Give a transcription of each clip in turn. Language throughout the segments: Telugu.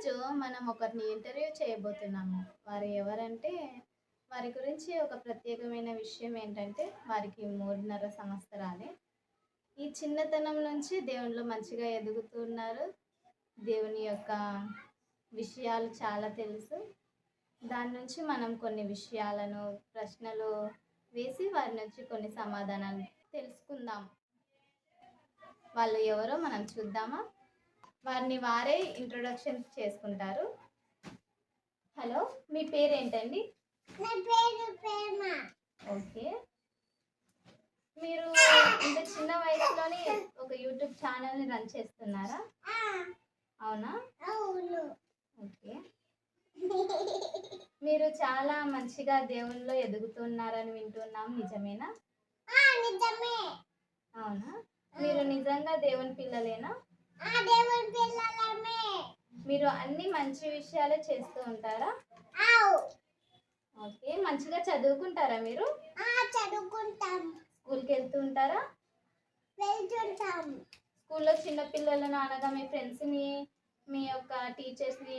ఈరోజు మనం ఒకరిని ఇంటర్వ్యూ చేయబోతున్నాము. వారు ఎవరంటే, వారి గురించి ఒక ప్రత్యేకమైన విషయం ఏంటంటే, వారికి 3.5 సంవత్సరాలే. ఈ చిన్నతనం నుంచి దేవునిలో మంచిగా ఎదుగుతున్నారు. దేవుని యొక్క విషయాలు చాలా తెలుసు. దాని నుంచి మనం కొన్ని విషయాలను, ప్రశ్నలు వేసి వారి నుంచి కొన్ని సమాధానాలు తెలుసుకుందాం. వాళ్ళు ఎవరో మనం చూద్దామా? వారిని వారే ఇంట్రొడక్షన్ చేసుకుంటారు. హలో, మీ పేరేంటండి? నా పేరు ప్రేమ. ఓకే. మీరు ఇంత చిన్న వయసులోనే ఒక యూట్యూబ్ ఛానల్ని రన్ చేస్తున్నారా? అవునా? అవును. ఓకే. మీరు చాలా మంచిగా దేవునిలో ఎదుగుతున్నారని వింటున్నాం, నిజమేనా? నిజమే. అవునా? మీరు నిజంగా దేవుని పిల్లలేనా? దేవుని పిల్లలమే. మీరు అన్ని మంచి విషయాలే చేస్తూ ఉంటారా? ఓకే. మంచిగా చదువుకుంటారా మీరు? చదువుకుంటాం. స్కూల్కి వెళ్తూ ఉంటారా? వెళ్తుంటాం. స్కూల్లో చిన్న పిల్లలను అనగా మీ ఫ్రెండ్స్ని, మీ యొక్క టీచర్స్ని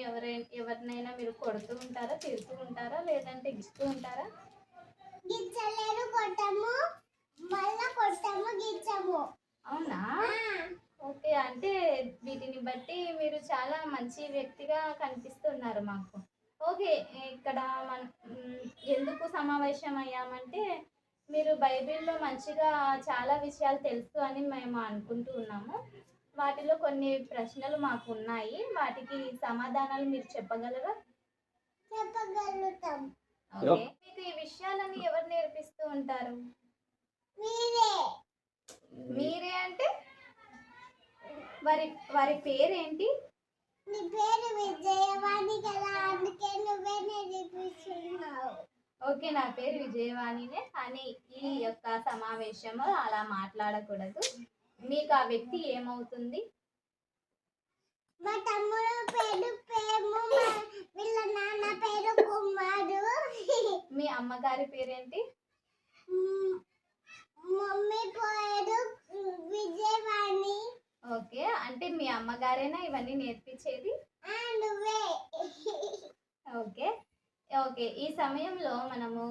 ఎవరినైనా మీరు కొడుతూ ఉంటారా, తిడుతూ ఉంటారా, లేదంటే గిస్తూ ఉంటారా? గిచ్చలేరు, కొట్టము, మళ్ళా కొట్టము, గిచ్చము. అవునా? ఓకే. అంటే వీటిని బట్టి మీరు చాలా మంచి వ్యక్తిగా కనిపిస్తున్నారు మాకు. ఓకే. ఇక్కడ ఎందుకు సమావేశం అయ్యామంటే, మీరు బైబిల్‌లో మంచిగా చాలా విషయాలు తెలుసు అని మేము అనుకుంటూ ఉన్నాము. వాటిలో కొన్ని ప్రశ్నలు మాకున్నాయి. వాటికి సమాధానాలు మీరు చెప్పగలరా? చెప్పగలుగుతాం. ఓకే. మీకు ఈ విషయాలని ఎవరు నేర్పిస్తూ ఉంటారు? మీరే. మీరే అంటే వారి పేరేంటి? నీ పేరు విజయవాణి కదా, అందుకే నువ్వే నేర్పిస్తున్నావు. ఓకే. నా పేరు విజయవాణినే. కానీ ఈ యొక్క సమావేశంలో అలా మాట్లాడకూడదు. మీకు ఆ వ్యక్తి ఏమవుతుంది? మా తమ్ముడు పేరు ప్రేమ, వీళ్ళ నాన్న పేరు కుమారు. మీ అమ్మగారి పేరేంటి? మమ్మీ పేరు విజయవాణి. ఓకే. అంటే మీ అమ్మగారేనా ఇవన్నీ నేర్పించేది? నువ్వే. ఓకే. ఓకే. ఈ సమయంలో మనము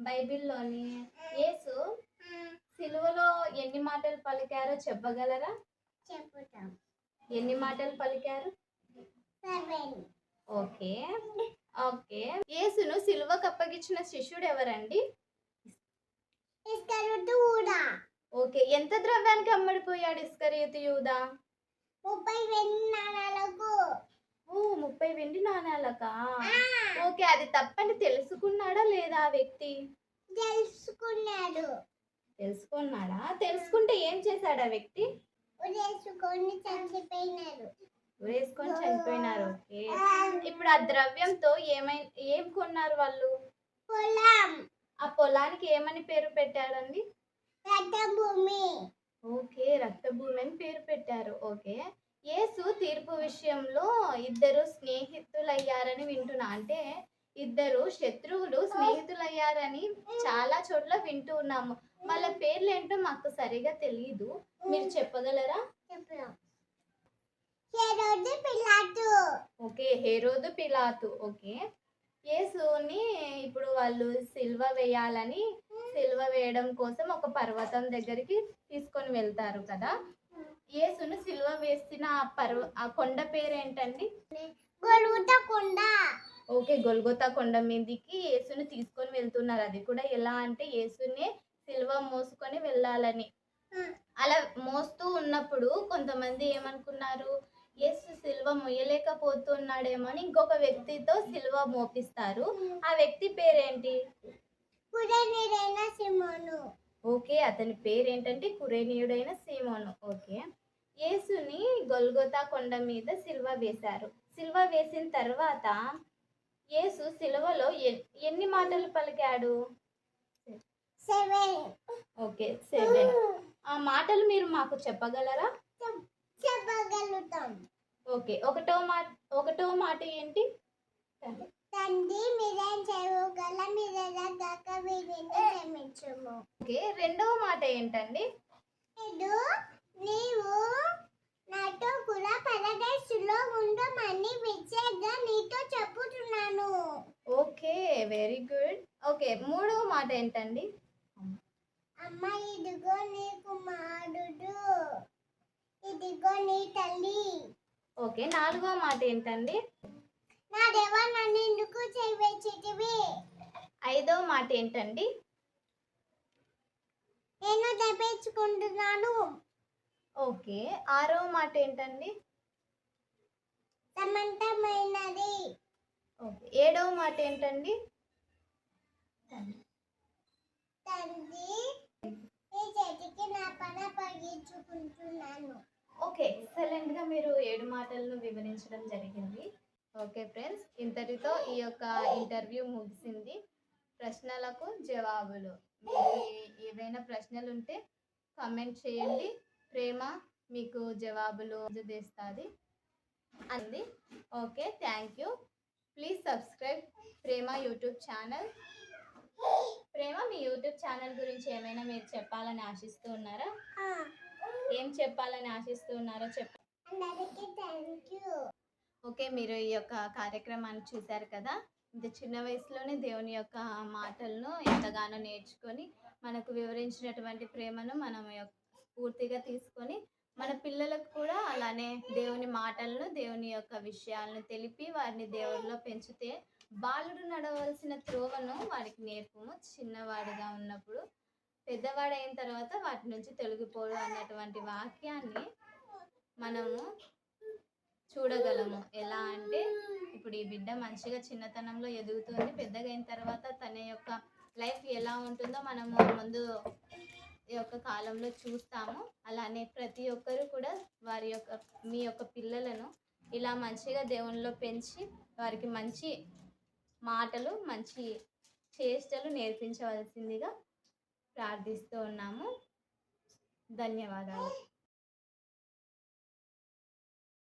బైబిల్‌లోని యేసు సిలువలో ఎన్ని మాటలు పలికారో చెప్పగలరా? చెప్పుతాం. ఎన్ని మాటలు పలికారు? 7. ఓకే. ఓకే. యేసును సిలువకు అప్పగించిన శిష్యుడు ఎవరండి? ఇస్కరియోతు యూదా. ఓకే. ఎంత ద్రవ్యానికి అమ్మడిపోయాడు ఇస్కరియోతు యూదా? 30 వెండి నాణాలకు. 30 వెండి నాణాలకా? ఓకే. అది తప్పని తెలుసుకున్నాడా లేదా ఆ వ్యక్తి? తెలుసుకున్నాడు. తెలుసుకున్నాడా? తెలుసుకుంటే ఏం చేశాడు ఆ వ్యక్తి? ఉరేసుకొని చనిపోయినారు. ఉరేసుకొని చనిపోయినారు. ఓకే. ఇప్పుడు ఆ ద్రవ్యంతో ఏం కొన్నారు వాళ్ళు? పొలం. ఆ పొలానికి ఏమని పేరు పెట్టారండి? రక్తభూమి. ఓకే. రక్తభూమి అని పేరు పెట్టారు. ఓకే. యేసు తీర్పు విషయంలో ఇద్దరు స్నేహితులయ్యారని వింటున్నా. అంటే ఇద్దరు శత్రువులు స్నేహితులయ్యారని చాలా చోట్ల వింటూ ఉన్నాము. వాళ్ళ పేర్లేంటో మాకు సరిగా తెలీదు. మీరు చెప్పగలరా? చెప్పరా. హేరోదు పిలాతు. ఓకే. హేరోదు పిలాతు. ఓకే. యేసుని ఇప్పుడు వాళ్ళు సిలువ వేయడం కోసం ఒక పర్వతం దగ్గరికి తీసుకొని వెళ్తారు కదా. యేసును సిలువ వేసిన ఆ కొండ పేరేంటండి? గొల్గొతా కొండ. ఓకే. గొల్గొతా కొండ మీదికి యేసుని తీసుకొని వెళ్తున్నారు. అది కూడా ఎలా అంటే యేసునే సిలువ మోసుకొని వెళ్ళాలని. అలా మోస్తూ ఉన్నప్పుడు కొంతమంది ఏమనుకున్నారు, యేసు సిలువ మొయ్యలేకపోతున్నాడేమో అని ఇంకొక వ్యక్తితో సిలువ మోపిస్తారు. ఆ వ్యక్తి పేరేంటి? కురేనీయుడైన సీమోను. ఓకే. అతని పేరేంటంటే కురేనీయుడైన సీమోను. ఓకే. యేసుని గొల్గొతా కొండ మీద సిలువ వేశారు. సిలువ వేసిన తర్వాత యేసు సిలువలో ఎన్ని మాటలు పలికాడు? 7. ఓకే. 7. ఆ మాటలు మీరు మాకు చెప్పగలరా? చెప్పగలుగుతాం. ఓకే. ఒకటో మాట ఏంటి? తండ్రి మీరేం చేయగల మీరేగాక వీరిని క్షమించుము. ఓకే. రెండవ మాట ఏంటండి? నీవు నాతో కూడా పరదేశంలో ఉండమని విజయ ఓకే, మూడవ మాట ఏంటండి? అమ్మ ఇదిగో నీ కుమారుడు, ఇదిగో నీ తల్లి. ఓకే, నాలుగవ మాట ఏంటండి? నా దేవా నన్ను ఎందుకు చేయవచ్చితివి? ఐదవ మాట ఏంటండి? నేను తప్పించుకుంటున్నాను. ఓకే, ఆరవ మాట ఏంటండి? సమంతమైనది. ఓకే, ఏడవ మాట ఏంటండి? తండ్రి నీ చేతికి నా పని అప్పగించుకుంటున్నాను. ఓకే, ఎక్సలెంట్గా మీరు 7 మాటలను వివరించడం జరిగింది. ఓకే ఫ్రెండ్స్, ఇంతటితో ఈ యొక్క ఇంటర్వ్యూ ముగిసింది. ప్రశ్నలకు జవాబులు. మీకు ఏవైనా ప్రశ్నలు ఉంటే కామెంట్ చేయండి. ప్రేమ మీకు జవాబులు చేస్తుంది అంది. Okay, thank you. Please subscribe Prema YouTube channel. Prema, me YouTube channel గురించి ఏమైనా మీరు చెప్పాలని ఆశిస్తూ ఉన్నారా? ఏం చెప్పాలని ఆశిస్తూ ఉన్నారో చెప్పండి. అందరికీ థ్యాంక్ యూ. ఓకే, మీరు ఈ యొక్క కార్యక్రమాన్ని చూశారు కదా. ఇంత చిన్న వయసులోనే దేవుని యొక్క మాటలను ఎంతగానో నేర్చుకొని మనకు వివరించినటువంటి ప్రేమను మనం పూర్తిగా తీసుకొని మన పిల్లలకు కూడా అలానే దేవుని మాటలను, దేవుని యొక్క విషయాలను తెలిపి వారిని దేవుడిలో పెంచితే బాలుడు నడవలసిన త్రోవను వారికి నేర్పము. చిన్నవాడిగా ఉన్నప్పుడు పెద్దవాడైన తర్వాత వాటి నుంచి తొలగిపోడు అన్నటువంటి వాక్యాన్ని మనము చూడగలము. ఎలా అంటే ఇప్పుడు ఈ బిడ్డ మంచిగా చిన్నతనంలో ఎదుగుతుంది, పెద్దగా అయిన తర్వాత తన యొక్క లైఫ్ ఎలా ఉంటుందో మనము ముందు ఈ యొక్క కాలంలో చూస్తాము. అలానే ప్రతి ఒక్కరు కూడా మీ యొక్క పిల్లలను ఇలా మంచిగా దేవునిలో పెంచి వారికి మంచి మాటలు, మంచి చేష్టలు నేర్పించవలసిందిగా ప్రార్థిస్తూ ఉన్నాము. ధన్యవాదాలు.